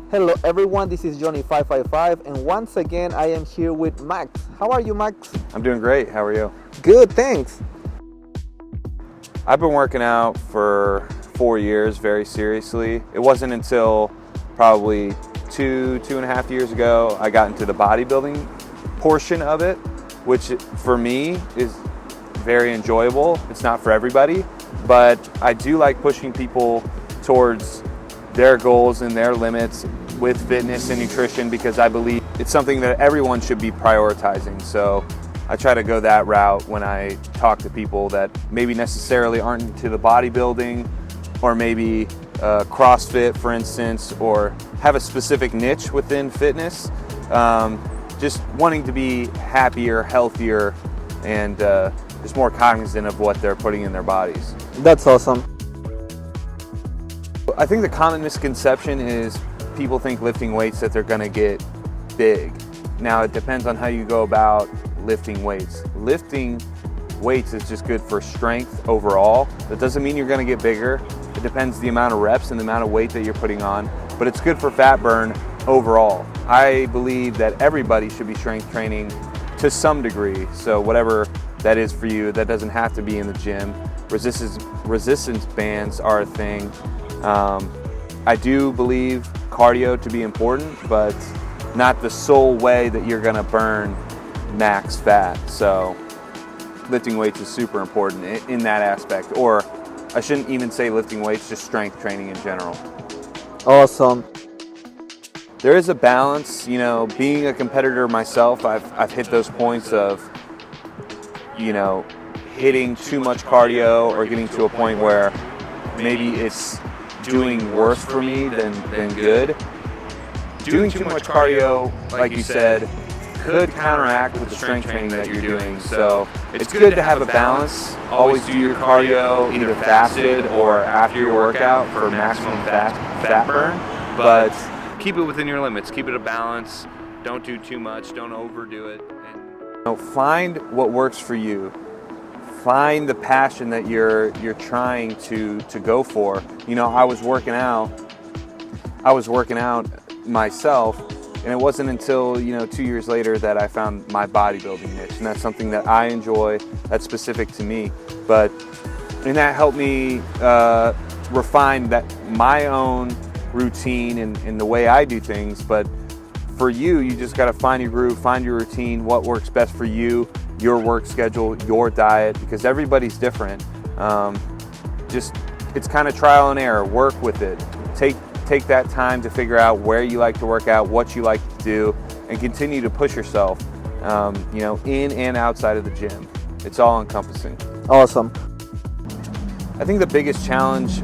Hello everyone, this is Johnny 555 and once again I am here with Max. How are you, Max? I'm doing great. How are you? Good, thanks. I've been working out for 4 years very seriously. It wasn't until probably two and a half years ago I got into the bodybuilding portion of it, which for me is very enjoyable. It's not for everybody, but I do like pushing people towards their goals and their limits with fitness and nutrition because I believe it's something that everyone should be prioritizing. So I try to go that route when I talk to people that maybe necessarily aren't into the bodybuilding or maybe CrossFit, for instance, or have a specific niche within fitness. Just wanting to be happier, healthier, and just more cognizant of what they're putting in their bodies. That's awesome. I think the common misconception is people think lifting weights that they're gonna get big. Now it depends on how you go about lifting weights. Lifting weights is just good for strength overall. That doesn't mean you're gonna get bigger. It depends the amount of reps and the amount of weight that you're putting on, but it's good for fat burn overall. I believe that everybody should be strength training to some degree. So whatever that is for you, that doesn't have to be in the gym. Resistance bands are a thing. I do believe cardio to be important, but not the sole way that you're gonna burn max fat. So lifting weights is super important in that aspect, or I shouldn't even say lifting weights, just strength training in general. Awesome. There is a balance, you know, being a competitor myself, I've hit those points of, you know, hitting too much cardio or getting to a point where maybe it's doing worse for me than good. Doing too much cardio, like you said, could counteract with the strength training that you're doing. So it's good to have a balance. Always do your cardio either fasted or after your workout for maximum fat burn, but keep it within your limits. Keep it a balance. Don't do too much. Don't overdo it. And find what works for you. Find the passion that you're trying to go for. You know, I was working out myself, and it wasn't until, you know, 2 years later that I found my bodybuilding niche, and that's something that I enjoy, that's specific to me. And that helped me refine my own routine and the way I do things. But for you just got to find your groove, find your routine, what works best for you, your work schedule, your diet, because everybody's different. It's kind of trial and error. Work with it. Take that time to figure out where you like to work out, what you like to do, and continue to push yourself, you know, in and outside of the gym. It's all encompassing. Awesome. I think the biggest challenge,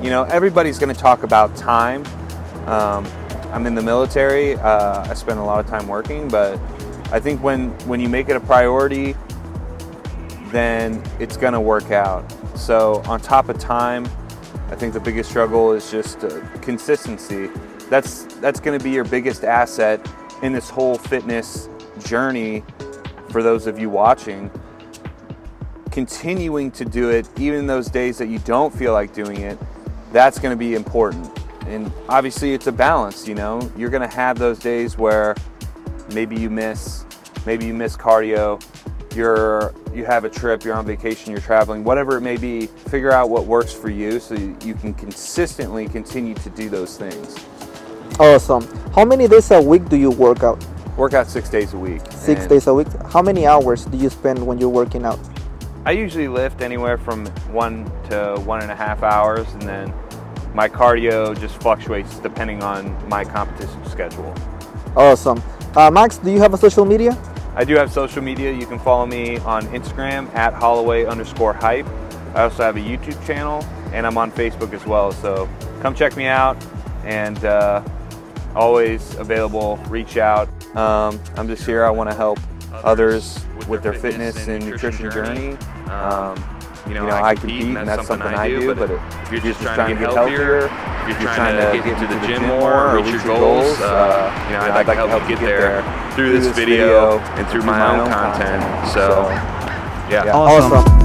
you know, everybody's going to talk about time. I'm in the military. I spend a lot of time working, but I think when you make it a priority, then it's going to work out. So on top of time, I think the biggest struggle is just consistency. That's going to be your biggest asset in this whole fitness journey for those of you watching. Continuing to do it, even those days that you don't feel like doing it, that's going to be important. And obviously it's a balance, you know. You're going to have those days where maybe you miss cardio, you have a trip, you're on vacation, you're traveling, whatever it may be. Figure out what works for you so you can consistently continue to do those things. Awesome. How many days a week do you work out? Work out 6 days a week. 6 days a week. How many hours do you spend when you're working out? I usually lift anywhere from 1 to 1.5 hours, and then my cardio just fluctuates depending on my competition schedule. Awesome. Max, do you have a social media? I do have social media. You can follow me on Instagram at Holloway_hype. I also have a YouTube channel, and I'm on Facebook as well. So come check me out, and always available. Reach out. I'm just here. I want to help others with their fitness and nutrition journey. You know, I compete, and that's something I do, but if you're just trying to get healthier, if you're trying to get into the gym more or reach your goals, you know, I'd like to help you get there through this video and through my own content. So, yeah. Awesome.